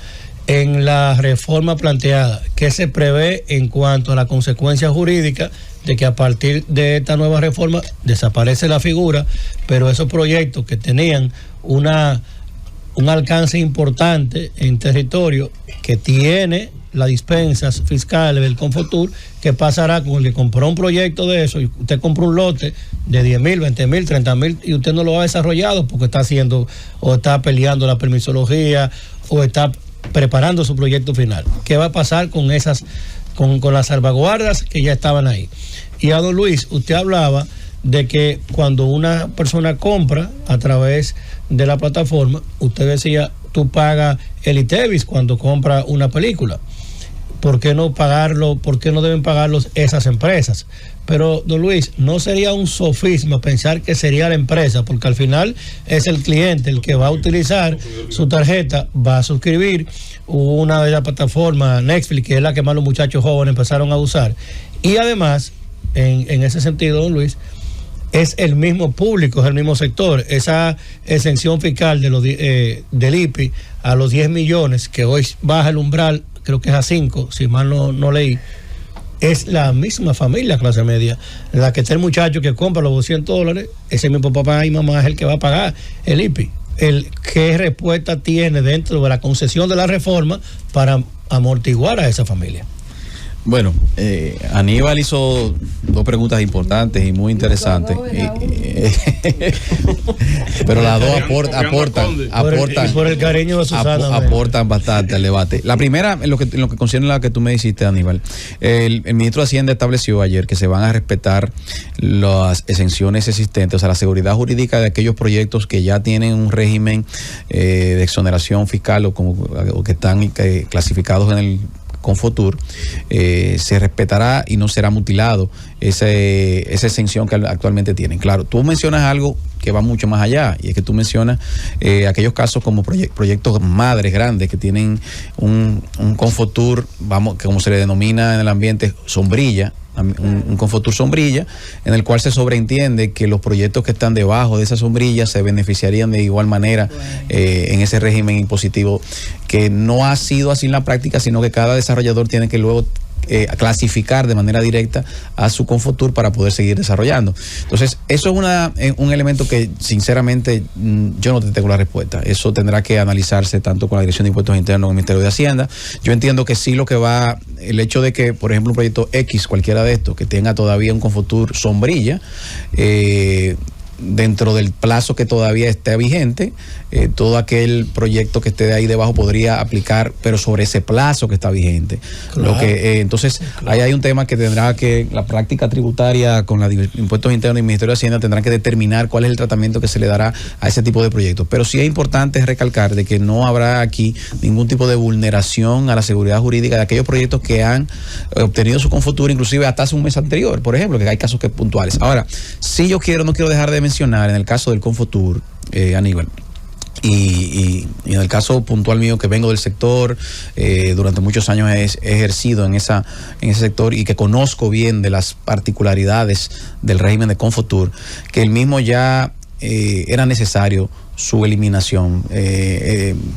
en la reforma planteada, que se prevé en cuanto a la consecuencia jurídica de que a partir de esta nueva reforma desaparece la figura, pero esos proyectos que tenían un alcance importante en territorio que tiene las dispensas fiscales del Confotur, ¿qué pasará con el que compró un proyecto de eso y usted compró un lote de 10,000, 20,000, 30,000 y usted no lo ha desarrollado porque está haciendo o está peleando la permisología o está preparando su proyecto final? ¿Qué va a pasar con esas, con las salvaguardas que ya estaban ahí? Y a don Luis, usted hablaba de que cuando una persona compra a través de la plataforma, usted decía, tú pagas el ITEVIS cuando compra una película. ¿Por qué no pagarlo? ¿Por qué no deben pagarlo esas empresas? Pero, don Luis, ¿no sería un sofisma pensar que sería la empresa? Porque al final es el cliente el que va a utilizar su tarjeta, va a suscribir una de las plataformas, Netflix, que es la que más los muchachos jóvenes empezaron a usar. Y además, en ese sentido, don Luis, es el mismo público, es el mismo sector. Esa exención fiscal de del IPI a los 10 millones, que hoy baja el umbral creo que es a 5, si mal no leí, es la misma familia clase media, la que está el muchacho que compra los $200, ese mismo papá y mamá es el que va a pagar el IPI. ¿Qué respuesta tiene dentro de la concesión de la reforma para amortiguar a esa familia? Bueno, Aníbal hizo dos preguntas importantes y muy interesantes. Pero las dos aportan por el cariño de Susana, aportan bastante al debate. La primera, en lo que concierne a la que tú me dijiste, Aníbal, el ministro de Hacienda estableció ayer que se van a respetar las exenciones existentes, o sea, la seguridad jurídica de aquellos proyectos que ya tienen un régimen de exoneración fiscal o que están clasificados en el Confotur, se respetará y no será mutilado esa exención que actualmente tienen. Claro, tú mencionas algo que va mucho más allá, y es que tú mencionas aquellos casos como proyectos madres grandes que tienen un Confotur, como se le denomina en el ambiente, sombrilla, un Confotur sombrilla, en el cual se sobreentiende que los proyectos que están debajo de esa sombrilla se beneficiarían de igual manera en ese régimen impositivo, que no ha sido así en la práctica, sino que cada desarrollador tiene que luego clasificar de manera directa a su Confotur para poder seguir desarrollando. Entonces, eso es un elemento que sinceramente yo no te tengo la respuesta. Eso tendrá que analizarse tanto con la Dirección de Impuestos Internos como el Ministerio de Hacienda. Yo entiendo que sí, el hecho de que, por ejemplo, un proyecto X, cualquiera de estos, que tenga todavía un Confotur sombrilla, dentro del plazo que todavía esté vigente, todo aquel proyecto que esté ahí debajo podría aplicar, pero sobre ese plazo que está vigente. Claro. Entonces, claro, ahí hay un tema que tendrá que la práctica tributaria con la Impuestos Internos y el Ministerio de Hacienda tendrán que determinar cuál es el tratamiento que se le dará a ese tipo de proyectos. Pero sí es importante recalcar de que no habrá aquí ningún tipo de vulneración a la seguridad jurídica de aquellos proyectos que han obtenido su Confotur, inclusive hasta hace un mes anterior, por ejemplo, que hay casos que puntuales. Ahora, sí no quiero dejar de mencionar en el caso del Confotur, Aníbal, y en el caso puntual mío, que vengo del sector, durante muchos años he ejercido en ese sector y que conozco bien de las particularidades del régimen de Confotur, que el mismo ya era necesario su eliminación,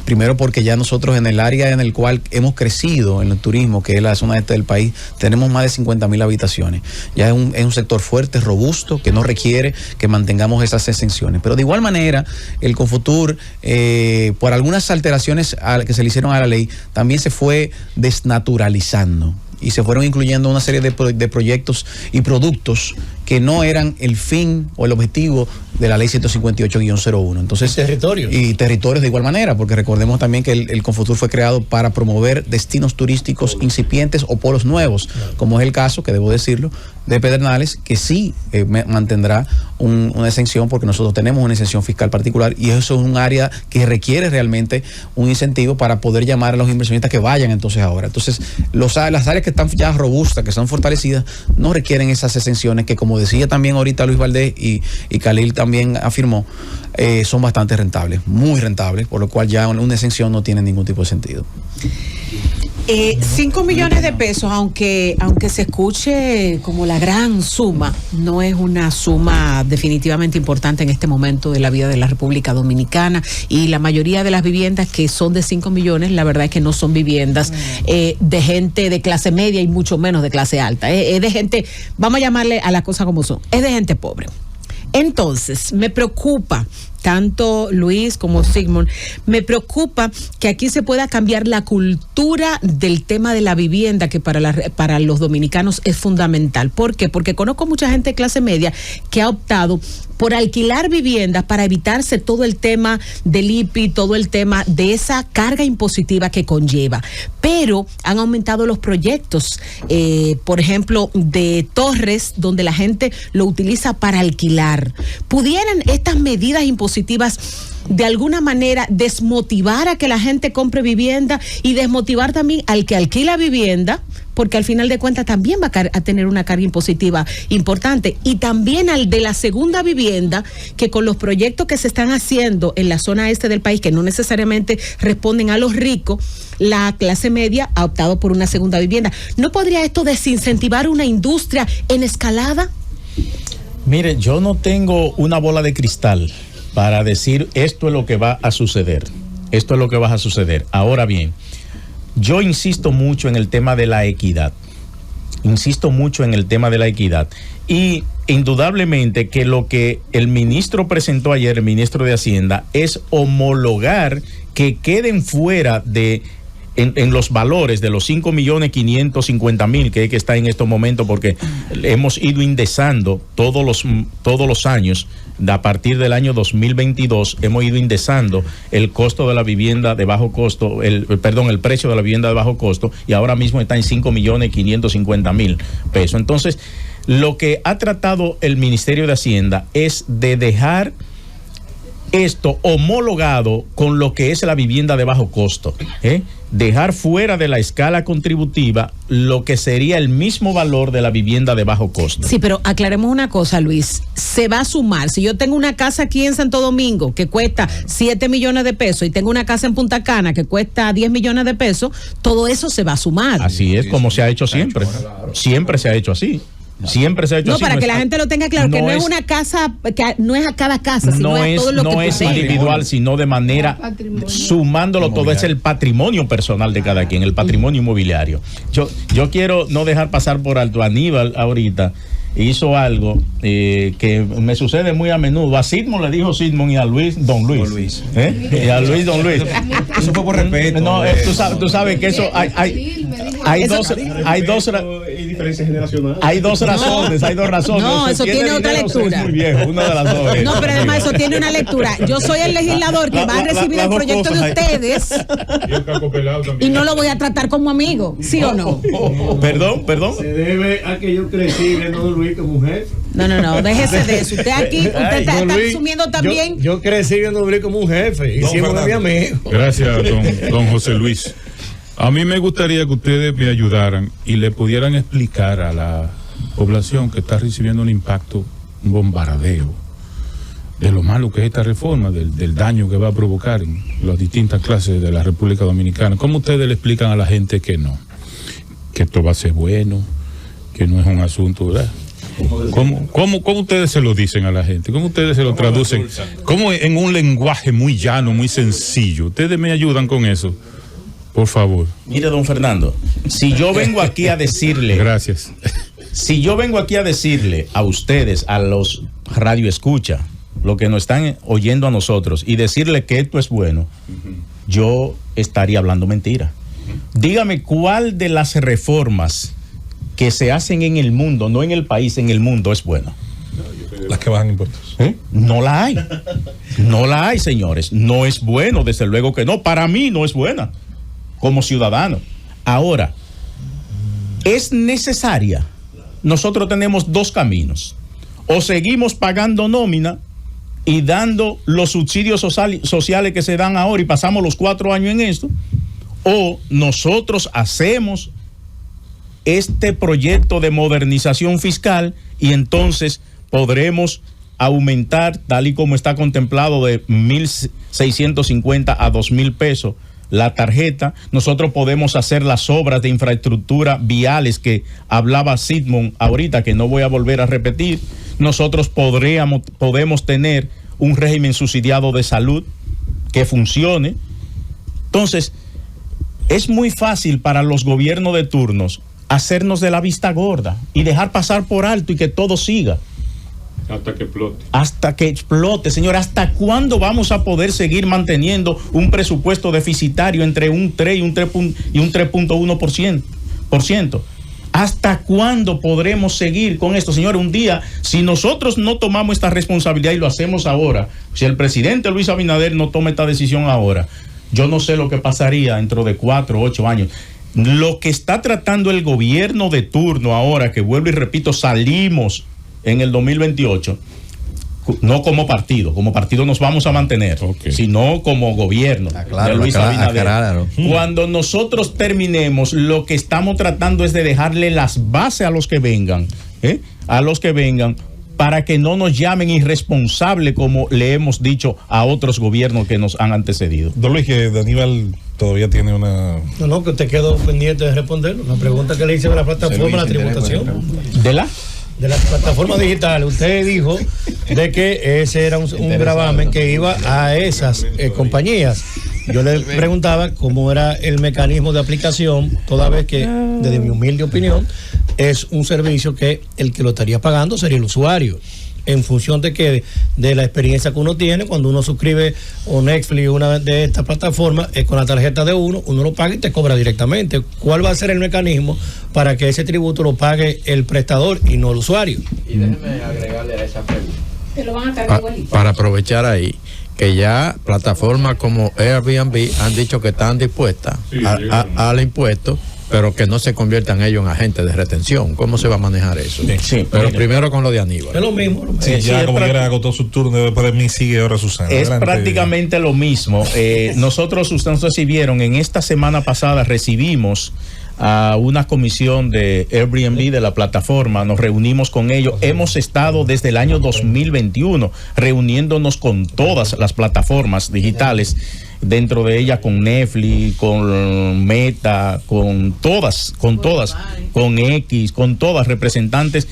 primero porque ya nosotros en el área en el cual hemos crecido en el turismo, que es la zona este del país, tenemos más de 50,000 habitaciones. Ya es un sector fuerte, robusto, que no requiere que mantengamos esas exenciones. Pero de igual manera, el Confotur, por algunas alteraciones que se le hicieron a la ley, también se fue desnaturalizando y se fueron incluyendo una serie de proyectos y productos que no eran el fin o el objetivo de la ley 158-01. Entonces, territorios de igual manera, porque recordemos también que el Confotur fue creado para promover destinos turísticos incipientes o polos nuevos, como es el caso, que debo decirlo, de Pedernales, que sí mantendrá una exención, porque nosotros tenemos una exención fiscal particular, y eso es un área que requiere realmente un incentivo para poder llamar a los inversionistas que vayan entonces ahora. Entonces, las áreas que están ya robustas, que son fortalecidas, no requieren esas exenciones que, como decía también ahorita Luis Valdés y Khalil también afirmó, son bastante rentables, muy rentables, por lo cual ya una exención no tiene ningún tipo de sentido. 5 millones de pesos, aunque se escuche como la gran suma, no es una suma definitivamente importante en este momento de la vida de la República Dominicana, y la mayoría de las viviendas que son de 5 millones, la verdad es que no son viviendas de gente de clase media y mucho menos de clase alta, es de gente, vamos a llamarle a las cosas como son, es de gente pobre. Entonces, me preocupa, tanto Luis como Sigmund, me preocupa que aquí se pueda cambiar la cultura del tema de la vivienda, que para los dominicanos es fundamental. ¿Por qué? Porque conozco mucha gente de clase media que ha optado por alquilar viviendas para evitarse todo el tema del IPI, todo el tema de esa carga impositiva que conlleva. Pero han aumentado los proyectos, por ejemplo, de torres, donde la gente lo utiliza para alquilar. ¿Pudieran estas medidas impositivas de alguna manera desmotivar a que la gente compre vivienda y desmotivar también al que alquila vivienda? Porque al final de cuentas también va a tener una carga impositiva importante, y también al de la segunda vivienda, que con los proyectos que se están haciendo en la zona este del país, que no necesariamente responden a los ricos, la clase media ha optado por una segunda vivienda. ¿No podría esto desincentivar una industria en escalada? Mire, yo no tengo una bola de cristal para decir esto es lo que va a suceder. Esto es lo que va a suceder. Ahora bien, yo insisto mucho en el tema de la equidad. Y indudablemente que lo que el ministro presentó ayer, el ministro de Hacienda, es homologar que queden fuera en los valores de los 5.550.000 que está en estos momentos, porque hemos ido indexando todos los años. A partir del año 2022 hemos ido indexando el costo de la vivienda de bajo costo, el precio de la vivienda de bajo costo, y ahora mismo está en 5.550.000 pesos. Entonces, lo que ha tratado el Ministerio de Hacienda es de dejar esto homologado con lo que es la vivienda de bajo costo, dejar fuera de la escala contributiva lo que sería el mismo valor de la vivienda de bajo costo. Sí, pero aclaremos una cosa, Luis, se va a sumar. Si yo tengo una casa aquí en Santo Domingo que cuesta 7 millones de pesos y tengo una casa en Punta Cana que cuesta 10 millones de pesos, todo eso se va a sumar. Así es, como se ha hecho siempre. Siempre se ha hecho así. Siempre se ha hecho así. Para que la gente lo tenga claro, que no es una casa, que no es a cada casa, sino a todo lo que no es individual, sino de manera sumándolo todo, es el patrimonio personal de cada quien, el patrimonio inmobiliario. Yo quiero no dejar pasar por alto, Aníbal ahorita hizo algo que me sucede muy a menudo. A Sidmon le dijo Sidmon y a Luis, Don Luis. Y a Luis, Don Luis. Eso fue por respeto. No, tú sabes que eso hay dos razones. No, eso tiene otra lectura. Muy viejo, una de las dos. No, pero además eso tiene una lectura. Yo soy el legislador que va a recibir el proyecto de ustedes y no lo voy a tratar como amigo, ¿sí o no? Perdón. Se debe a que yo crecí viendo a Don Luis como mujer. No, déjese de eso. Usted aquí, usted está asumiendo también. Yo crecí viendo a Don Luis como un jefe y siempre mi amigo. Gracias, don José Luis. A mí me gustaría que ustedes me ayudaran y le pudieran explicar a la población que está recibiendo un impacto, un bombardeo, de lo malo que es esta reforma, del daño que va a provocar en las distintas clases de la República Dominicana. ¿Cómo ustedes le explican a la gente que no? Que esto va a ser bueno, que no es un asunto, ¿verdad? ¿Cómo ustedes se lo dicen a la gente? ¿Cómo ustedes se lo traducen? ¿Cómo en un lenguaje muy llano, muy sencillo? ¿Ustedes me ayudan con eso? Por favor. Mire, don Fernando, si yo vengo aquí a decirle... Gracias. Si yo vengo aquí a decirle a ustedes, a los radioescucha, lo que nos están oyendo a nosotros, y decirle que esto es bueno, yo estaría hablando mentira. Dígame cuál de las reformas que se hacen en el mundo, no en el país, en el mundo, es buena. Las que bajan impuestos. No la hay. No la hay, señores. No es bueno, desde luego que no. Para mí no es buena, como ciudadano. Ahora, ¿es necesaria? Nosotros tenemos dos caminos. O seguimos pagando nómina y dando los subsidios sociales que se dan ahora y pasamos los 4 años en esto, o nosotros hacemos este proyecto de modernización fiscal y entonces podremos aumentar, tal y como está contemplado, de 1.650 a 2.000 pesos la tarjeta. Nosotros podemos hacer las obras de infraestructura viales que hablaba Sidmon ahorita, que no voy a volver a repetir. Nosotros podemos tener un régimen subsidiado de salud que funcione. Entonces, es muy fácil para los gobiernos de turnos hacernos de la vista gorda y dejar pasar por alto y que todo siga. Hasta que explote. Hasta que explote, señor. ¿Hasta cuándo vamos a poder seguir manteniendo un presupuesto deficitario entre un 3 y un 3.1%? ¿Hasta cuándo podremos seguir con esto, señor? Un día, si nosotros no tomamos esta responsabilidad y lo hacemos ahora, si el presidente Luis Abinader no toma esta decisión ahora, yo no sé lo que pasaría dentro de 4 o 8 años. Lo que está tratando el gobierno de turno ahora, que vuelvo y repito, salimos en el 2028, no como partido nos vamos a mantener, sino como gobierno de Luis Abinader. Cuando nosotros terminemos, lo que estamos tratando es de dejarle las bases a los que vengan, para que no nos llamen irresponsables como le hemos dicho a otros gobiernos que nos han antecedido. Don Luis, que Aníbal todavía tiene una... No, que usted quedó pendiente de responder una pregunta que le hice de la plataforma de la tributación. De las plataformas digitales. Usted dijo de que ese era un gravamen que iba a esas compañías. Yo le preguntaba cómo era el mecanismo de aplicación, toda vez que, desde mi humilde opinión, es un servicio que el que lo estaría pagando sería el usuario. En función de que de la experiencia que uno tiene, cuando uno suscribe o Netflix, una de estas plataformas, es con la tarjeta de uno lo paga y te cobra directamente. ¿Cuál va a ser el mecanismo para que ese tributo lo pague el prestador y no el usuario? Y déjeme agregarle a esa pregunta. Te lo van a cargar igualito. Para aprovechar ahí, que ya plataformas como Airbnb han dicho que están dispuestas al impuesto, pero que no se conviertan ellos en agentes de retención. ¿Cómo se va a manejar eso? Sí, pero primero con lo de Aníbal. Es lo mismo. Sí, ya como quiera agotó su turno, después de mí sigue ahora Susana. Es Adelante. prácticamente lo mismo. Nosotros, ustedes recibieron, en esta semana pasada recibimos a una comisión de Airbnb de la plataforma, nos reunimos con ellos, hemos estado desde el año 2021 reuniéndonos con todas las plataformas digitales, dentro de ellas con Netflix, con Meta, con todas, con X, con todas, representantes.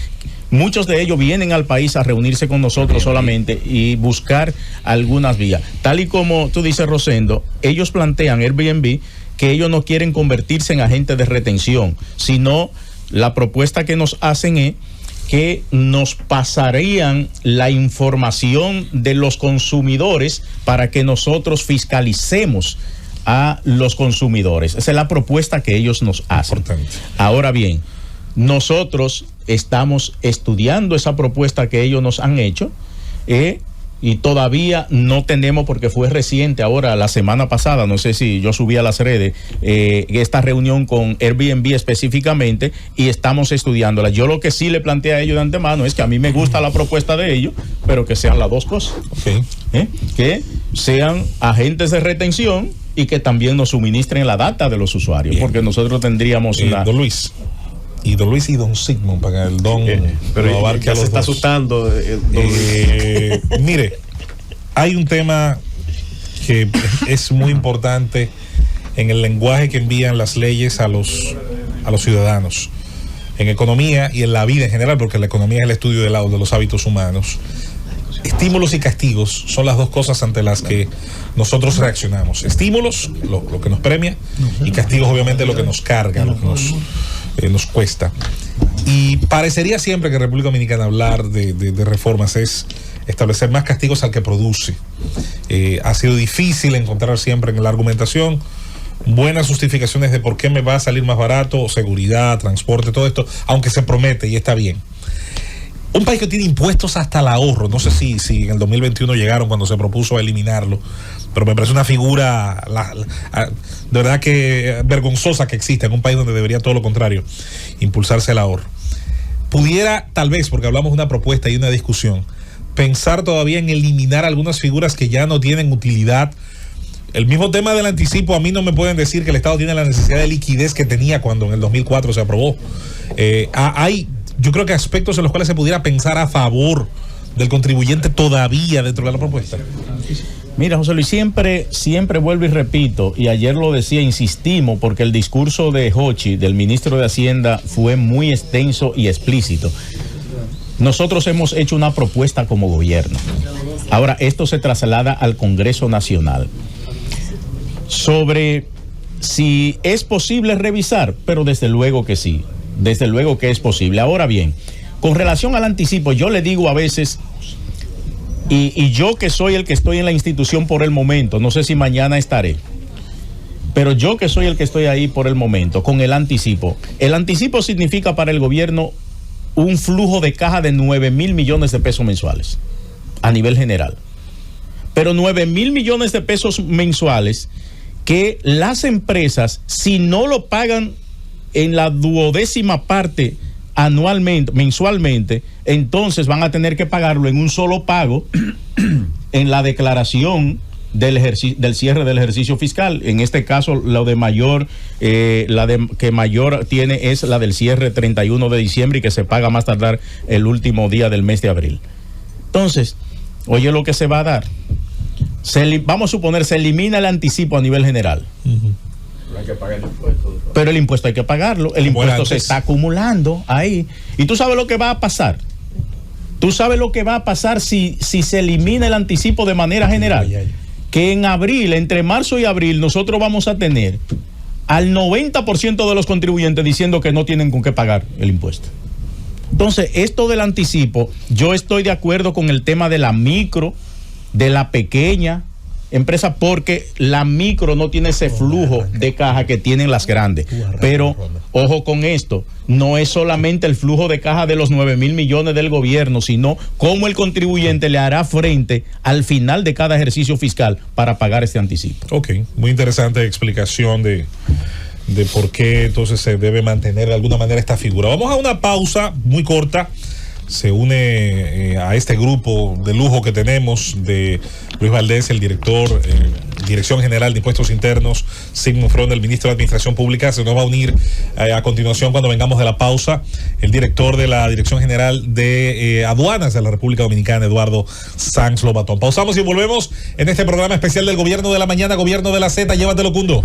Muchos de ellos vienen al país a reunirse con nosotros solamente y buscar algunas vías. Tal y como tú dices, Rosendo, ellos plantean Airbnb que ellos no quieren convertirse en agentes de retención, sino la propuesta que nos hacen es que nos pasarían la información de los consumidores para que nosotros fiscalicemos a los consumidores. Esa es la propuesta que ellos nos hacen. Ahora bien, nosotros estamos estudiando esa propuesta que ellos nos han hecho, y todavía no tenemos, porque fue reciente ahora, la semana pasada, no sé si yo subí a las redes, esta reunión con Airbnb específicamente, y estamos estudiándola. Yo lo que sí le planteé a ellos de antemano es que a mí me gusta la propuesta de ellos, pero que sean las dos cosas. Que sean agentes de retención y que también nos suministren la data de los usuarios. Bien. Porque nosotros tendríamos Don Luis y Don Sigmund, para que el Don pero lo abarque ya a los se está dos. asustando. Mire, hay un tema que es muy importante en el lenguaje que envían las leyes a los ciudadanos, en economía y en la vida en general, porque la economía es el estudio de los hábitos humanos. Estímulos y castigos son las dos cosas ante las que nosotros reaccionamos. Estímulos, lo que nos premia, y castigos, obviamente, lo que nos carga, lo que nos cuesta. Y parecería siempre que en República Dominicana hablar de reformas es establecer más castigos al que produce. Ha sido difícil encontrar siempre en la argumentación buenas justificaciones de por qué me va a salir más barato, seguridad, transporte, todo esto, aunque se promete y está bien. Un país que tiene impuestos hasta el ahorro, no sé si en el 2021 llegaron cuando se propuso eliminarlo, pero me parece una figura de verdad que vergonzosa que existe en un país donde debería todo lo contrario, impulsarse el ahorro. Pudiera, tal vez, porque hablamos de una propuesta y una discusión, pensar todavía en eliminar algunas figuras que ya no tienen utilidad. El mismo tema del anticipo, a mí no me pueden decir que el Estado tiene la necesidad de liquidez que tenía cuando en el 2004 se aprobó. Hay, yo creo que aspectos en los cuales se pudiera pensar a favor del contribuyente todavía dentro de la propuesta. Mira, José Luis, siempre vuelvo y repito, y ayer lo decía, insistimos, porque el discurso de Hochi, del ministro de Hacienda, fue muy extenso y explícito. Nosotros hemos hecho una propuesta como gobierno. Ahora, esto se traslada al Congreso Nacional. Sobre si es posible revisar, pero desde luego que sí. Desde luego que es posible. Ahora bien, con relación al anticipo, yo le digo a veces, y yo que soy el que estoy en la institución por el momento, no sé si mañana estaré, pero yo que soy el que estoy ahí por el momento, con el anticipo significa para el gobierno un flujo de caja de 9,000 millones de pesos mensuales a nivel general. Pero 9,000 millones de pesos mensuales que las empresas, si no lo pagan en la 12ª parte anualmente, mensualmente, entonces van a tener que pagarlo en un solo pago en la declaración del cierre del ejercicio fiscal. En este caso, lo de mayor, que mayor tiene es la del cierre 31 de diciembre y que se paga más tardar el último día del mes de abril. Entonces, oye lo que se va a dar. Vamos a suponer, se elimina el anticipo a nivel general. Hay que pagar el impuesto. Pero el impuesto hay que pagarlo. El impuesto se está acumulando ahí. Y tú sabes lo que va a pasar. Tú sabes lo que va a pasar si se elimina el anticipo de manera general. que en abril, entre marzo y abril, nosotros vamos a tener al 90% de los contribuyentes diciendo que no tienen con qué pagar el impuesto. Entonces, esto del anticipo, yo estoy de acuerdo con el tema de la micro, de la pequeña empresa, porque la micro no tiene ese flujo de caja que tienen las grandes. Pero, ojo con esto, no es solamente el flujo de caja de los 9,000 millones del gobierno, sino cómo el contribuyente le hará frente al final de cada ejercicio fiscal para pagar este anticipo. Ok, muy interesante explicación de por qué entonces se debe mantener de alguna manera esta figura. Vamos a una pausa muy corta. Se une a este grupo de lujo que tenemos de Luis Valdés, el director, Dirección General de Impuestos Internos, Sigmund Freund, el ministro de Administración Pública. Se nos va a unir a continuación, cuando vengamos de la pausa, el director de la Dirección General de Aduanas de la República Dominicana, Eduardo Sanz Lobatón. Pausamos y volvemos en este programa especial del Gobierno de la Mañana, Gobierno de la Z. Llévatelo, Cundo.